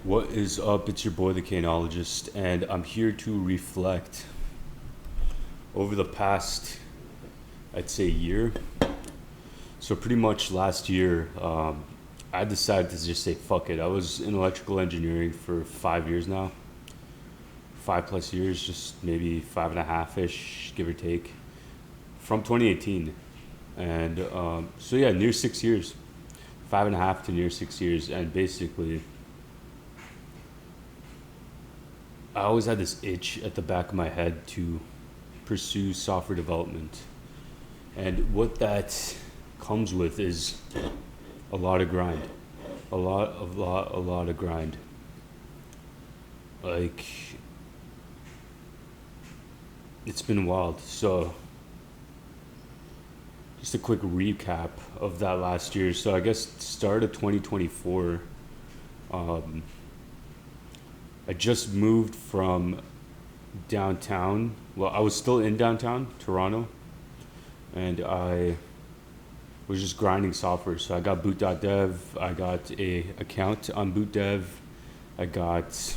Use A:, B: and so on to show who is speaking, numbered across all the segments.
A: What is up? It's your boy, the Canologist, and I'm here to reflect over the past, I'd say, year. So, pretty much last year, I decided to just say fuck it. I was in electrical engineering for 5 years now, 5 plus years, just maybe five and a half ish, give or take, from 2018. And so, yeah, near 6 years, five and a half to near 6 years, and basically, I always had this itch at the back of my head to pursue software development. And what that comes with is a lot of grind. A lot of grind. Like, it's been wild. So, just a quick recap of that last year. So, I guess start of 2024, um, I just moved from downtown. Well, I was still in downtown Toronto, and I was just grinding software. So I got boot.dev. I got a account on bootdev. I got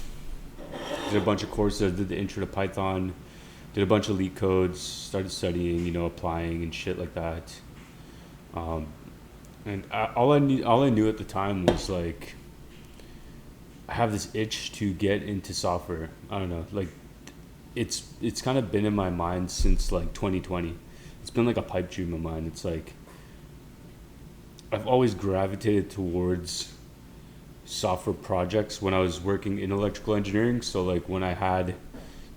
A: did a bunch of courses. Did the intro to Python. Did a bunch of leak codes. Started studying, applying and shit like that. Um, all I knew at the time was like I have this itch to get into software. I don't know, like it's kind of been in my mind since like 2020. It's been like a pipe dream of mine. It's like I've always gravitated towards software projects when I was working in electrical engineering. So like when I had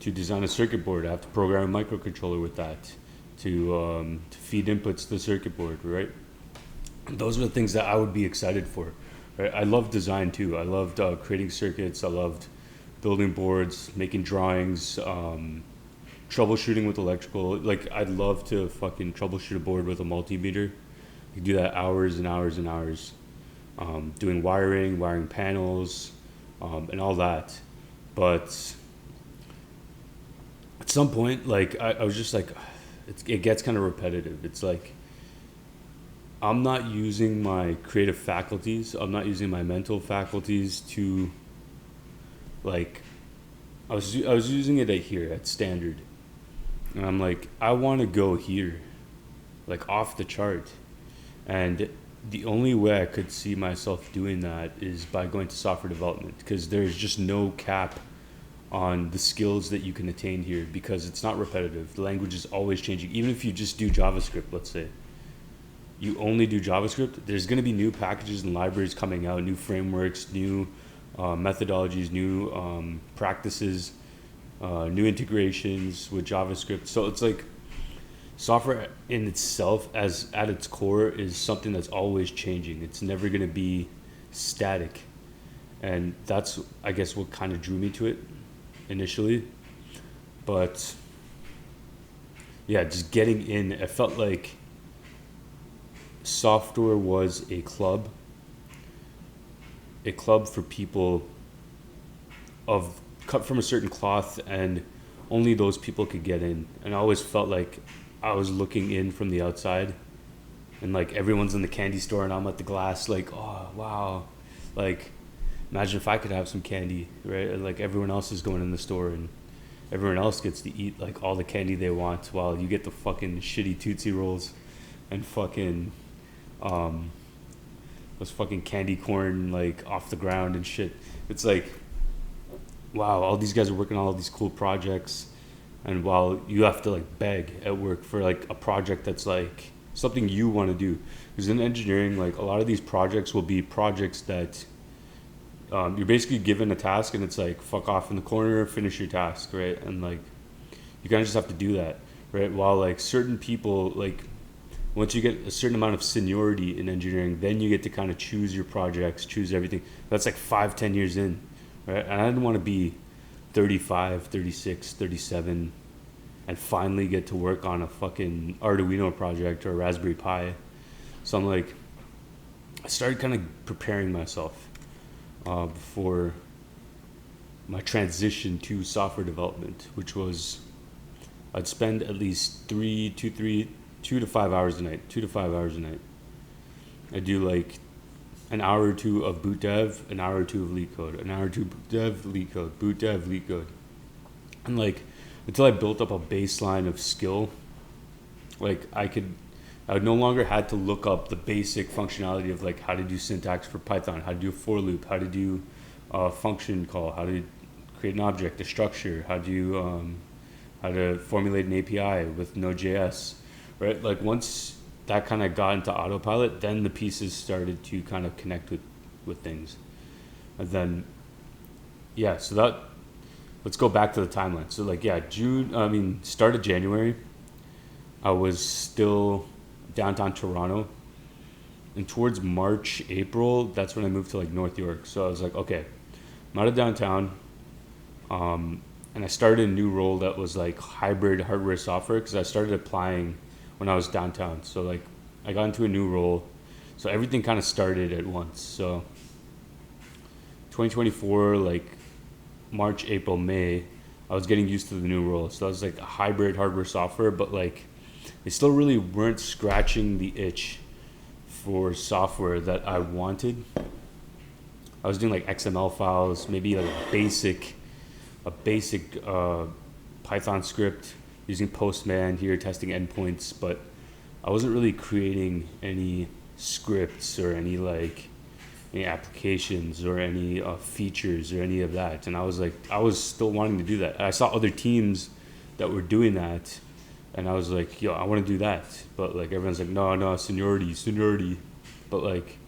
A: to design a circuit board, I have to program a microcontroller with that to feed inputs to the circuit board, right? Those are the things that I would be excited for. Right? I love design too. I loved creating circuits. I loved building boards, making drawings, troubleshooting with electrical. Like I'd love to fucking troubleshoot a board with a multimeter. You could do that hours and hours and hours, doing wiring panels, and all that. But at some point, like I was just like, it gets kind of repetitive. It's like I'm not using my creative faculties. I'm not using my mental faculties to like. I was using it at here at standard, and I'm like I want to go here, like off the chart, and the only way I could see myself doing that is by going to software development because there's just no cap on the skills that you can attain here because it's not repetitive. The language is always changing. Even if you just do JavaScript, let's say you only do JavaScript, there's going to be new packages and libraries coming out, new frameworks, new methodologies, new practices, new integrations with JavaScript. So it's like software in itself, as at its core, is something that's always changing. It's never going to be static, and that's I guess what kind of drew me to it initially. But yeah, just getting in, I felt like software was a club for people of cut from a certain cloth, and only those people could get in. And I always felt like I was looking in from the outside, and like everyone's in the candy store, and I'm at the glass, like, oh wow, like imagine if I could have some candy, right? And, like everyone else is going in the store, and everyone else gets to eat like all the candy they want, while you get the fucking shitty Tootsie Rolls and fucking um, those fucking candy corn like off the ground and shit. It's like, wow, all these guys are working on all these cool projects, and while you have to like beg at work for like a project that's like something you want to do, because in engineering, like a lot of these projects will be projects that you're basically given a task, and it's like fuck off in the corner, finish your task, right? And like you kind of just have to do that, right? While like certain people like once you get a certain amount of seniority in engineering, then you get to kind of choose your projects, choose everything. That's like 5, 10 years in, right? And I didn't want to be 35, 36, 37 and finally get to work on a fucking Arduino project or a Raspberry Pi. So I'm like, I started kind of preparing myself for my transition to software development, which was I'd spend at least 2 to 5 hours a night. I do like an hour or two of boot dev, an hour or two of leak code, an hour or two boot dev, leak code, boot dev, leak code. And like until I built up a baseline of skill, like I would no longer had to look up the basic functionality of like how to do syntax for Python, how to do a for loop, how to do a function call, how to create an object, a structure, how to formulate an API with Node.js, right? Like once that kind of got into autopilot, then the pieces started to kind of connect with things. And then, yeah, so that, let's go back to the timeline. So like, yeah, start of January, I was still downtown Toronto. And towards March, April, that's when I moved to like North York. So I was like, okay, I'm out of downtown. And I started a new role that was like hybrid hardware software because I started applying when I was downtown. So like I got into a new role. So everything kind of started at once. So 2024, like March, April, May, I was getting used to the new role. So that was like a hybrid hardware software, but like they still really weren't scratching the itch for software that I wanted. I was doing like XML files, maybe like a basic Python script using Postman here, testing endpoints, but I wasn't really creating any scripts or any applications or any features or any of that. And I was still wanting to do that. I saw other teams that were doing that, and I was like, yo, I want to do that. But like everyone's like, no, seniority. But like,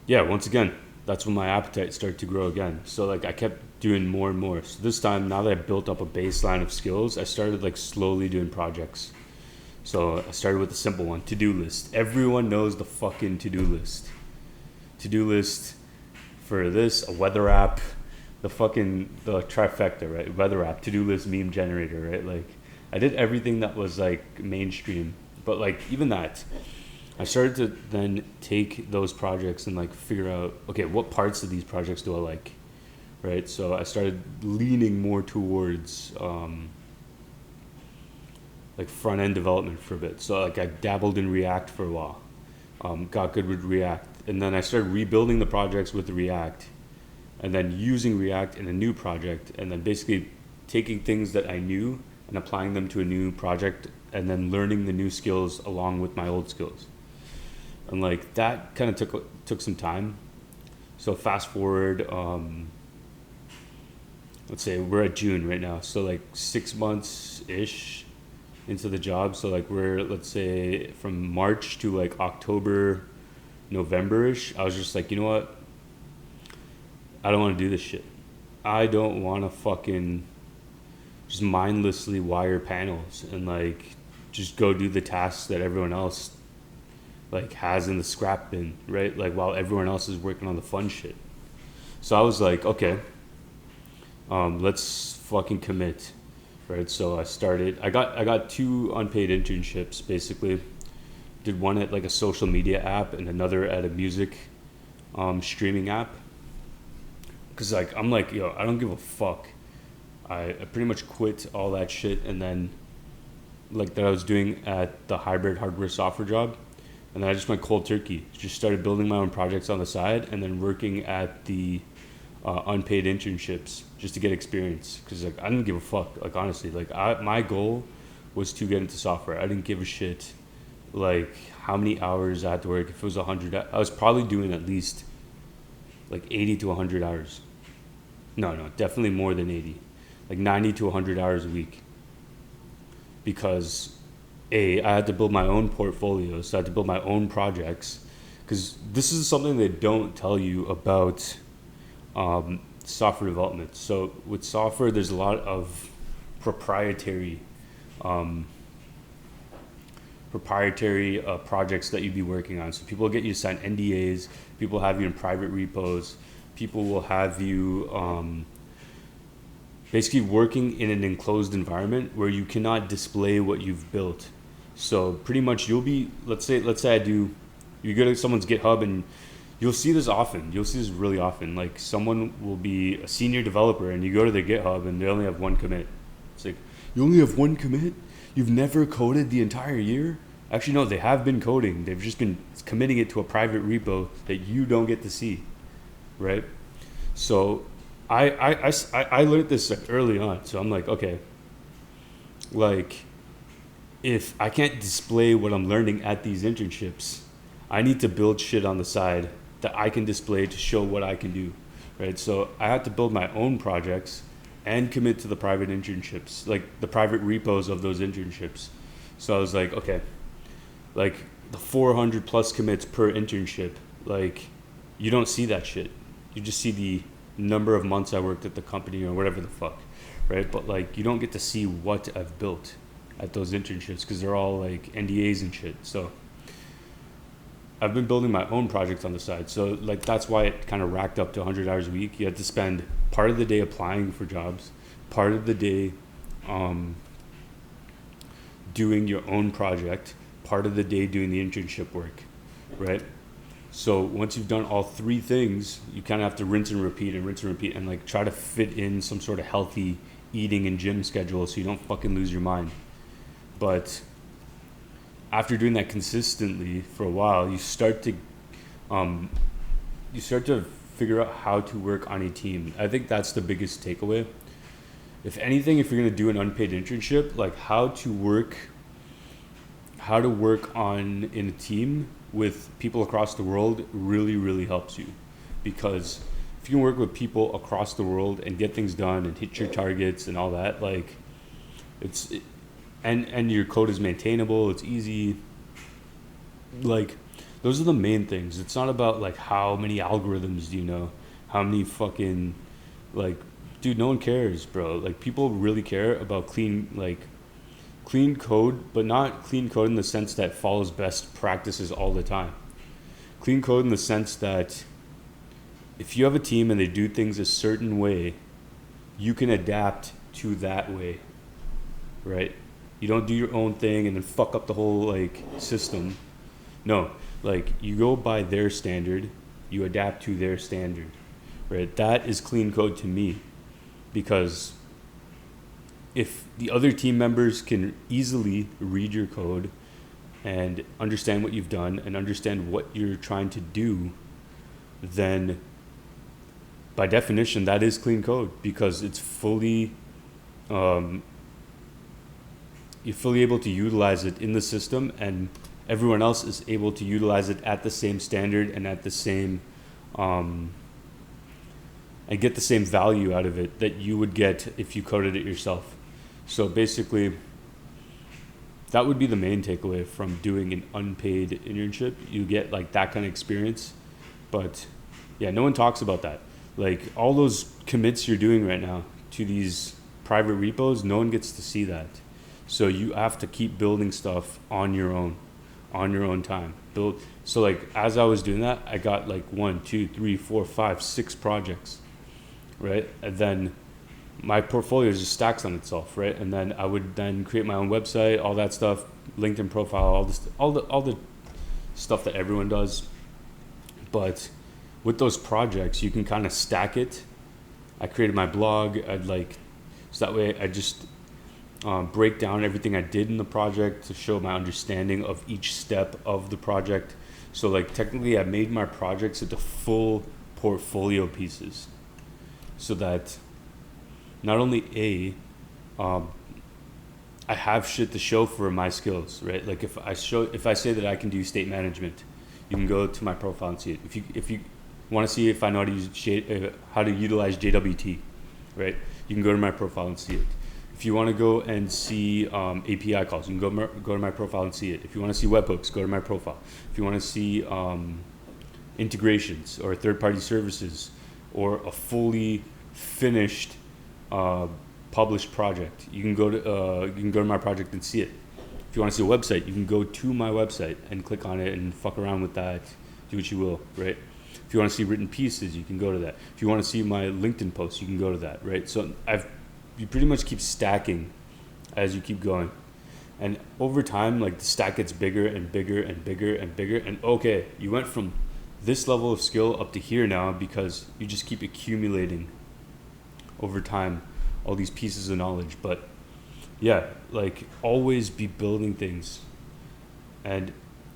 A: yeah, once again, that's when my appetite started to grow again. So like I kept doing more and more. So this time, now that I built up a baseline of skills, I started like slowly doing projects. So I started with a simple one, to-do list. Everyone knows the fucking to-do list. To-do list for this, a weather app, the trifecta, right? Weather app, to-do list, meme generator, right? Like I did everything that was like mainstream. But like even that, I started to then take those projects and like figure out, okay, what parts of these projects do I like, right? So I started leaning more towards like front end development for a bit. So like I dabbled in React for a while, got good with React, and then I started rebuilding the projects with React, and then using React in a new project, and then basically taking things that I knew and applying them to a new project, and then learning the new skills along with my old skills. And like that kind of took some time. So fast forward, let's say we're at June right now. So like 6 months ish into the job. So like let's say from March to like October, November ish. I was just like, you know what? I don't want to do this shit. I don't want to fucking just mindlessly wire panels and like just go do the tasks that everyone else like has in the scrap bin, right? Like while everyone else is working on the fun shit. So I was like, okay, let's fucking commit, right? So I got 2 unpaid internships basically. Did one at like a social media app and another at a music streaming app. Cause like I'm like, yo, I don't give a fuck. I pretty much quit all that shit, and then like that I was doing at the hybrid hardware software job. And then I just went cold turkey. Just started building my own projects on the side, and then working at the unpaid internships just to get experience. Because like I didn't give a fuck. Like honestly, like my goal was to get into software. I didn't give a shit like how many hours I had to work. If it was 100, I was probably doing at least like 80 to 100 hours. No, definitely more than 80. Like 90 to 100 hours a week. Because I had to build my own portfolio, so I had to build my own projects, because this is something they don't tell you about software development. So with software, there's a lot of proprietary projects that you'd be working on. So people get you to sign NDAs, people have you in private repos, people will have you basically working in an enclosed environment where you cannot display what you've built. So pretty much you'll be, let's say you go to someone's GitHub, and you'll see this really often. Like someone will be a senior developer and you go to their GitHub and they only have 1 commit. It's like, you only have 1 commit? You've never coded the entire year? Actually, no, they have been coding. They've just been committing it to a private repo that you don't get to see, right? So I learned this like early on. So I'm like, okay, like if I can't display what I'm learning at these internships, I need to build shit on the side that I can display to show what I can do, right? So I had to build my own projects and commit to the private internships, like the private repos of those internships. So I was like, okay, like the 400 plus commits per internship, like you don't see that shit. You just see the number of months I worked at the company or whatever the fuck, right? But like you don't get to see what I've built at those internships because they're all like NDAs and shit. So I've been building my own projects on the side. So like that's why it kind of racked up to 100 hours a week. You had to spend part of the day applying for jobs, part of the day doing your own project, part of the day doing the internship work, right? So once you've done all three things, you kind of have to rinse and repeat and like try to fit in some sort of healthy eating and gym schedule so you don't fucking lose your mind. But after doing that consistently for a while, you start to figure out how to work on a team. I think that's the biggest takeaway. If anything, if you're gonna do an unpaid internship, like how to work on in a team with people across the world really, really helps you. Because if you can work with people across the world and get things done and hit your targets and all that, like and your code is maintainable, it's easy. Like those are the main things. It's not about like how many algorithms do you know, how many fucking like, dude, no one cares, bro. Like people really care about clean code, but not clean code in the sense that follows best practices all the time. Clean code in the sense that if you have a team and they do things a certain way, you can adapt to that way, right? You don't do your own thing and then fuck up the whole like system. No, like you go by their standard, you adapt to their standard, right? That is clean code to me, because if the other team members can easily read your code and understand what you've done and understand what you're trying to do, then by definition that is clean code, because it's fully you're fully able to utilize it in the system, and everyone else is able to utilize it at the same standard and at the same and get the same value out of it that you would get if you coded it yourself. So basically that would be the main takeaway from doing an unpaid internship. You get like that kind of experience, but yeah, no one talks about that. Like all those commits you're doing right now to these private repos, no one gets to see that. So you have to keep building stuff on your own time. So like as I was doing that, I got like 1, 2, 3, 4, 5, 6 projects, right? And then my portfolio just stacks on itself, right? And then I would then create my own website, all that stuff, LinkedIn profile, all the stuff that everyone does. But with those projects, you can kind of stack it. I created my blog. So that way I just break down everything I did in the project to show my understanding of each step of the project. So like technically I made my projects into full portfolio pieces, so that not only I have shit to show for my skills, right? Like if I say that I can do state management, you can go to my profile and see it. If you want to see if I know how to utilize JWT, right? You can go to my profile and see it. If you want to go and see API calls, you can go to my profile and see it. If you want to see webhooks, go to my profile. If you want to see integrations or third-party services or a fully finished published project, you can go to my project and see it. If you want to see a website, you can go to my website and click on it and fuck around with that, do what you will, right? If you want to see written pieces, you can go to that. If you want to see my LinkedIn posts, you can go to that, right? So you pretty much keep stacking as you keep going. And over time, like the stack gets bigger and bigger and bigger and bigger. And okay, you went from this level of skill up to here now because you just keep accumulating over time all these pieces of knowledge. But yeah, like always be building things. And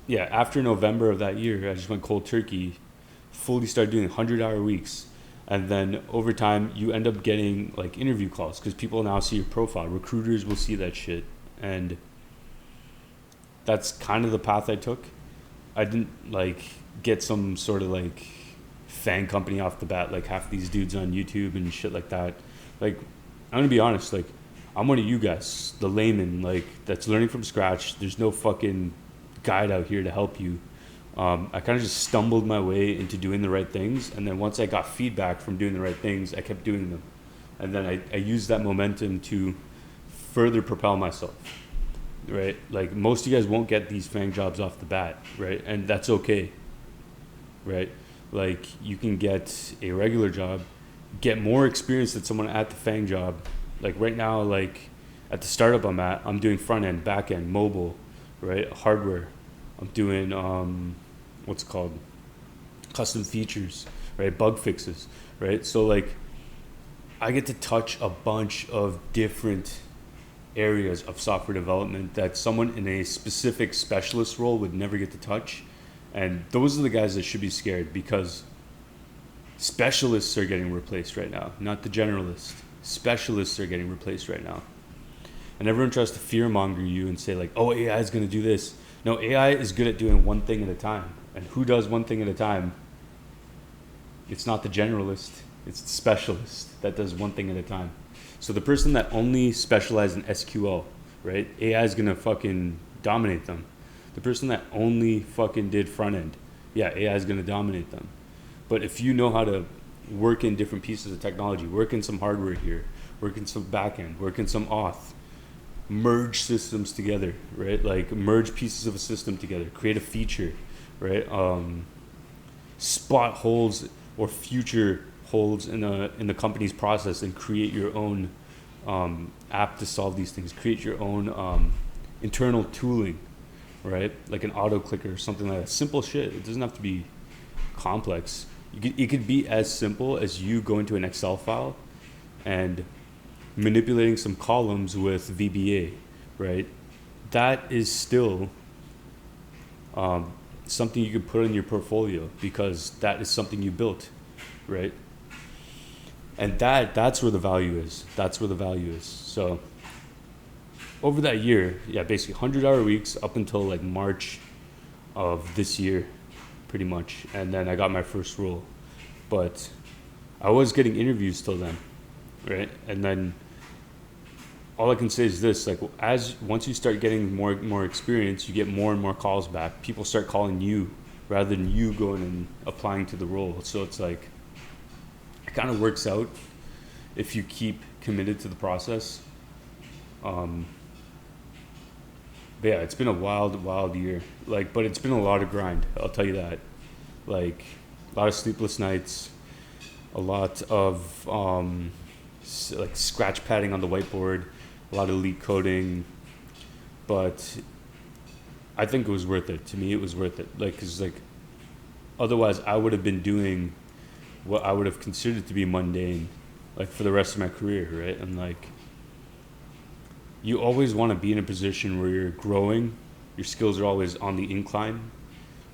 A: yeah, after November of that year, I just went cold turkey, fully started doing 100-hour weeks. And then over time, you end up getting like interview calls because people now see your profile. Recruiters will see that shit. And that's kind of the path I took. I didn't like get some sort of like fan company off the bat, like half these dudes on YouTube and shit like that. Like, I'm gonna be honest, like, I'm one of you guys, the layman, like, that's learning from scratch. There's no fucking guide out here to help you. I kind of just stumbled my way into doing the right things, and then once I got feedback from doing the right things, I kept doing them. And then I used that momentum to further propel myself, right? Like, most of you guys won't get these FANG jobs off the bat, right? And that's okay, right? Like, you can get a regular job, get more experience than someone at the FANG job. Like, right now, like, at the startup I'm at, I'm doing front end, back end, mobile, right? Hardware. I'm doing, what's it called? Custom features, right? Bug fixes, right? So, like, I get to touch a bunch of different areas of software development that someone in a specific specialist role would never get to touch. And those are the guys that should be scared, because specialists are getting replaced right now, not the generalists. Specialists are getting replaced right now. And everyone tries to fearmonger you and say like, oh, AI is going to do this. No, AI is good at doing one thing at a time. And who does one thing at a time? It's not the generalist, it's the specialist that does one thing at a time. So the person that only specializes in SQL, right? AI is going to fucking dominate them. The person that only fucking did front end, yeah, AI is going to dominate them. But if you know how to work in different pieces of technology, work in some hardware here, work in some back end, work in some auth, merge systems together, right? Like, merge pieces of a system together, create a feature, right? Spot holes or future holes in the company's process and create your own app to solve these things. Create your own internal tooling, right? Like an auto clicker or something like that. Simple shit. It doesn't have to be complex. It could be as simple as you go into an Excel file and manipulating some columns with VBA, right? That is still something you can put in your portfolio, because that is something you built, right? And that's where the value is. That's where the value is. So over that year, yeah, basically 100-hour weeks up until like March of this year, pretty much. And then I got my first role. But I was getting interviews till then, right? And then all I can say is this, like, once you start getting more experience, you get more and more calls back. People start calling you rather than you going and applying to the role. So it's like, it kind of works out if you keep committed to the process. But yeah, it's been a wild year. Like, but it's been a lot of grind, I'll tell you that. Like, a lot of sleepless nights, a lot of like scratch padding on the whiteboard, a lot of leak coding, but I think it was worth it. To me, it was worth it. Like, 'cause like, otherwise I would have been doing what I would have considered to be mundane, like, for the rest of my career, right? And like, you always want to be in a position where you're growing, your skills are always on the incline,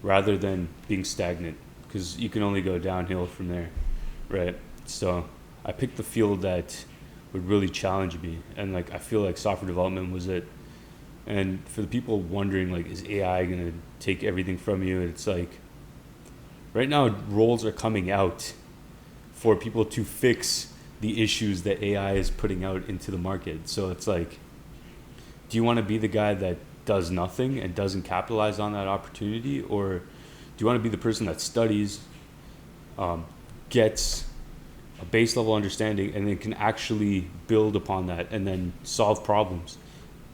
A: rather than being stagnant, because you can only go downhill from there, right? So I picked the field that would really challenge me, and like, I feel like software development was it. And for the people wondering, like, is AI gonna take everything from you? It's like, right now roles are coming out for people to fix the issues that AI is putting out into the market. So it's like, do you want to be the guy that does nothing and doesn't capitalize on that opportunity, or do you want to be the person that studies, gets a base level understanding, and then can actually build upon that and then solve problems?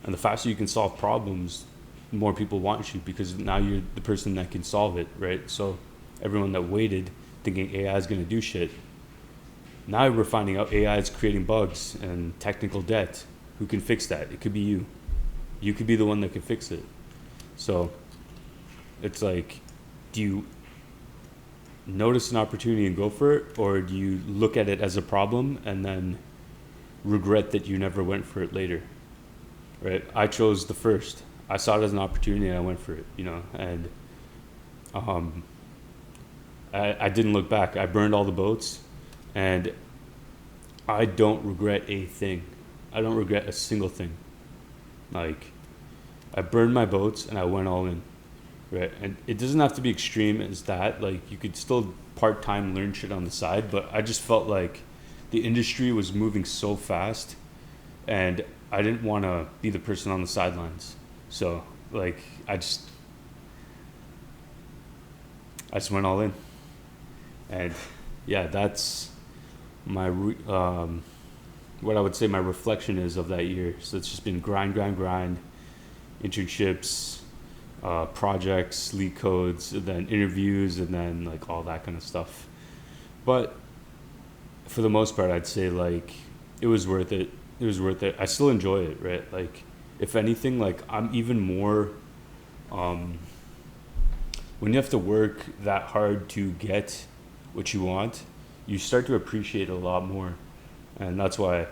A: And the faster you can solve problems, the more people want you, because now you're the person that can solve it, right? So everyone that waited thinking AI is going to do shit, now we're finding out AI is creating bugs and technical debt. Who can fix that? It could be you. You could be the one that can fix it. So it's like, do you notice an opportunity and go for it, or do you look at it as a problem and then regret that you never went for it later, right? I chose the first. I saw it as an opportunity and I went for it, you know, and um, I didn't look back. I burned all the boats, and I don't regret a thing. I don't regret a single thing. Like, I burned my boats and I went all in, right? And it doesn't have to be extreme as that. Like, you could still part time learn shit on the side, but I just felt like the industry was moving so fast, and I didn't want to be the person on the sidelines. So, like, I just went all in, and yeah, that's my what I would say my reflection is of that year. So it's just been grind, grind, grind, internships, projects, leak codes, and then interviews, and then like all that kind of stuff. But for the most part, I'd say like it was worth it. It was worth it. I still enjoy it, right? Like, if anything, like I'm even more. Um, when you have to work that hard to get what you want, you start to appreciate it a lot more, and that's why,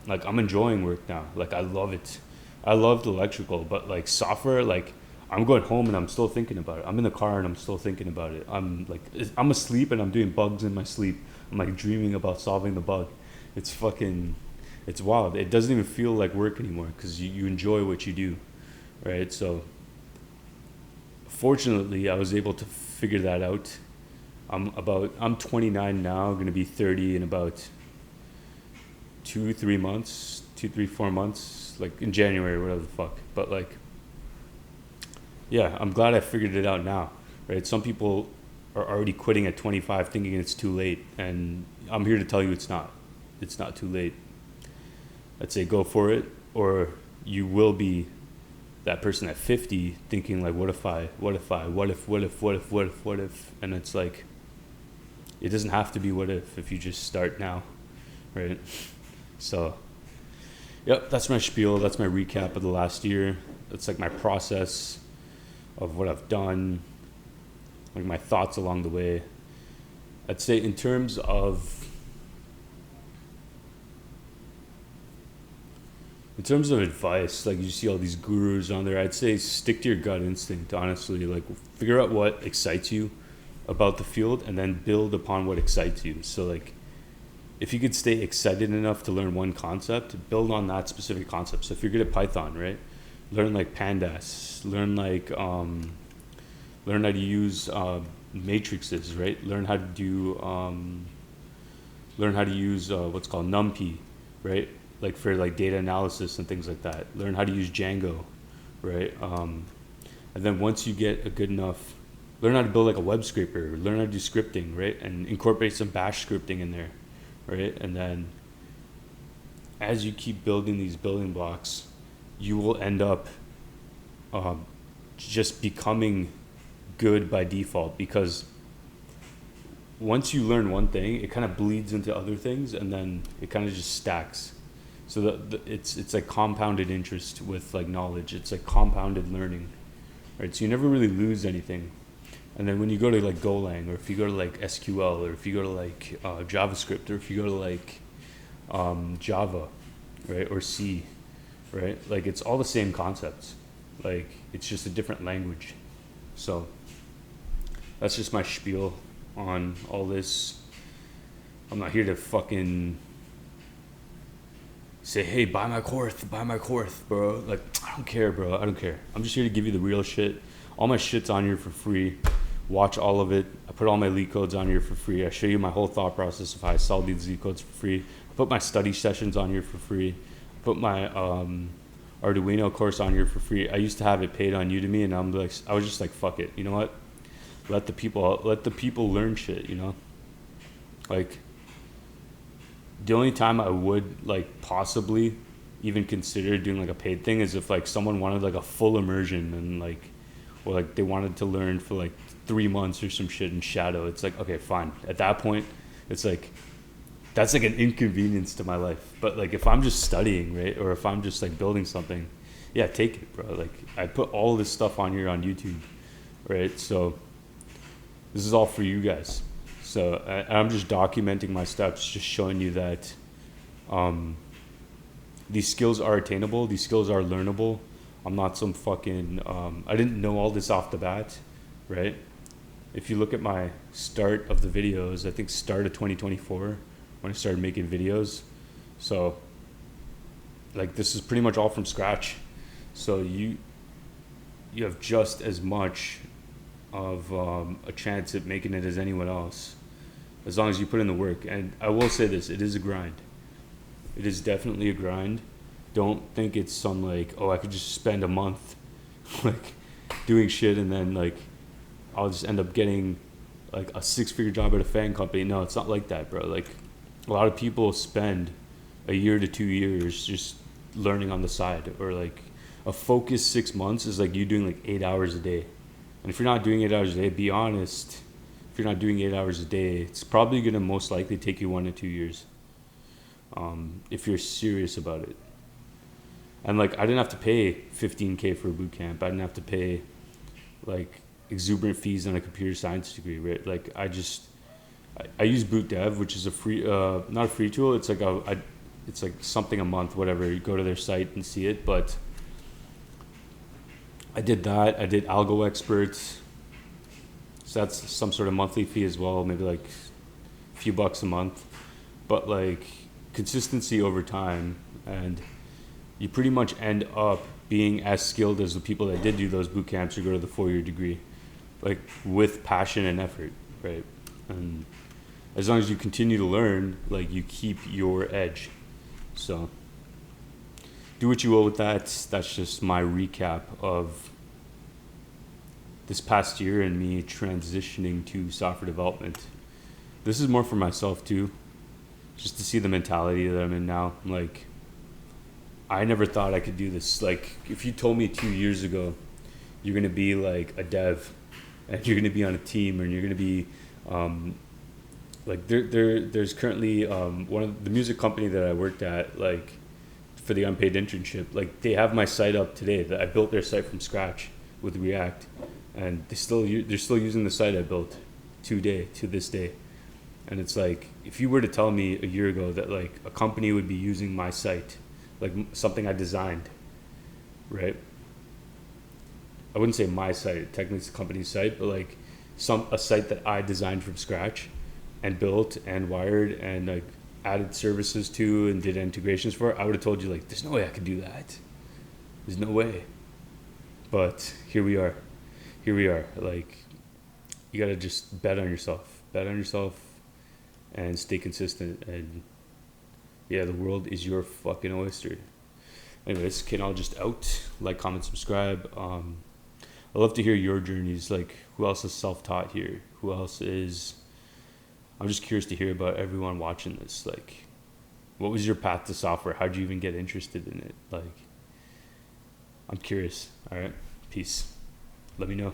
A: like, I'm enjoying work now. Like, I love it. I loved electrical, but like software, like I'm going home and I'm still thinking about it. I'm in the car and I'm still thinking about it. I'm like, I'm asleep and I'm doing bugs in my sleep. I'm like dreaming about solving the bug. It's fucking, it's wild. It doesn't even feel like work anymore because you enjoy what you do, right? So fortunately, I was able to figure that out. I'm 29 now, going to be 30 in about 4 months, like in January or whatever the fuck. But like, yeah, I'm glad I figured it out now, right? Some people are already quitting at 25 thinking it's too late, and I'm here to tell you it's not. It's not too late. I'd say go for it, or you will be that person at 50 thinking like, what if, and it's like, it doesn't have to be what if you just start now, right? So, yep, that's my spiel. That's my recap of the last year. That's like my process of what I've done, like my thoughts along the way. I'd say in terms of advice, like you see all these gurus on there, I'd say stick to your gut instinct, honestly. Like, figure out what excites you about the field and then build upon what excites you. So like, if you could stay excited enough to learn one concept, build on that specific concept. So if you're good at Python, right, learn like pandas, learn how to use matrices, right? Learn how to use what's called NumPy, right? Like for like data analysis and things like that. Learn how to use Django, right? And then once you get a good enough, learn how to build like a web scraper, learn how to do scripting, right? And incorporate some bash scripting in there, right? And then as you keep building these building blocks, you will end up just becoming good by default, because once you learn one thing, it kind of bleeds into other things, and then it kind of just stacks. So it's like compounded interest with like knowledge. It's like compounded learning, right? So you never really lose anything. And then when you go to like Golang, or if you go to like SQL, or if you go to like JavaScript, or if you go to like Java, right, or C, right? Like, it's all the same concepts. Like, it's just a different language. So that's just my spiel on all this. I'm not here to fucking say, hey, buy my course, bro. Like, I don't care, bro. I don't care. I'm just here to give you the real shit. All my shit's on here for free. Watch all of it. I put all my leak codes on here for free. I show you my whole thought process of how I solve these leak codes for free. I put my study sessions on here for free. I put my Arduino course on here for free. I used to have it paid on Udemy, and I was just like, fuck it. You know what? Let the people learn shit, you know? Like, the only time I would like possibly even consider doing like a paid thing is if like someone wanted like a full immersion, and like, or like they wanted to learn for like 3 months or some shit in Shadow. It's like, okay, fine. At that point, it's like, that's like an inconvenience to my life. But like, if I'm just studying, right, or if I'm just like building something, yeah, take it, bro. Like, I put all this stuff on here on YouTube, right? So this is all for you guys. So I'm just documenting my steps, just showing you that these skills are attainable, these skills are learnable. I'm not some fucking, I didn't know all this off the bat, right? If you look at my start of the videos, I think start of 2024 when I started making videos. So like this is pretty much all from scratch. So you have just as much of a chance at making it as anyone else, as long as you put in the work. And I will say this: it is a grind. It is definitely a grind. Don't think it's some like, oh, I could just spend a month like doing shit and then like I'll just end up getting like a 6-figure job at a fan company. No, it's not like that, bro. Like a lot of people spend a year to 2 years just learning on the side, or like a focused 6 months is like you doing like 8 hours a day. And if you're not doing 8 hours a day, be honest, if you're not doing 8 hours a day, it's probably gonna most likely take you 1 to 2 years, if you're serious about it. And like I didn't have to pay $15K for a boot camp. I didn't have to pay like exuberant fees on a computer science degree, right? Like I use Boot Dev, which is a free, not a free tool. It's like it's like something a month, whatever. You go to their site and see it. But I did that. I did Algo Experts. So that's some sort of monthly fee as well, maybe like a few bucks a month. But like consistency over time, and you pretty much end up being as skilled as the people that did do those boot camps or go to the 4-year degree, like with passion and effort, right? And as long as you continue to learn, like you keep your edge. So do what you will with that. That's just my recap of this past year and me transitioning to software development. This is more for myself too, just to see the mentality that I'm in now. Like, I never thought I could do this. Like, if you told me 2 years ago you're gonna be like a dev and you're gonna be on a team and you're gonna be like there's currently one of the music company that I worked at, like for the unpaid internship, like they have my site up today. That I built their site from scratch with React, and they're still using the site I built to this day. And it's like, if you were to tell me a year ago that like a company would be using my site, like something I designed, right? I wouldn't say my site, technically it's the company's site, but like a site that I designed from scratch and built and wired and like added services to and did integrations for, I would have told you like, there's no way I could do that. There's no way. But here we are. Like, you gotta just bet on yourself and stay consistent. And yeah, the world is your fucking oyster. Anyways, I'll just out. Like, comment, subscribe. I'd love to hear your journeys. Like, who else is self-taught here? Who else is... I'm just curious to hear about everyone watching this. Like, what was your path to software? How'd you even get interested in it? Like, I'm curious. All right. Peace. Let me know.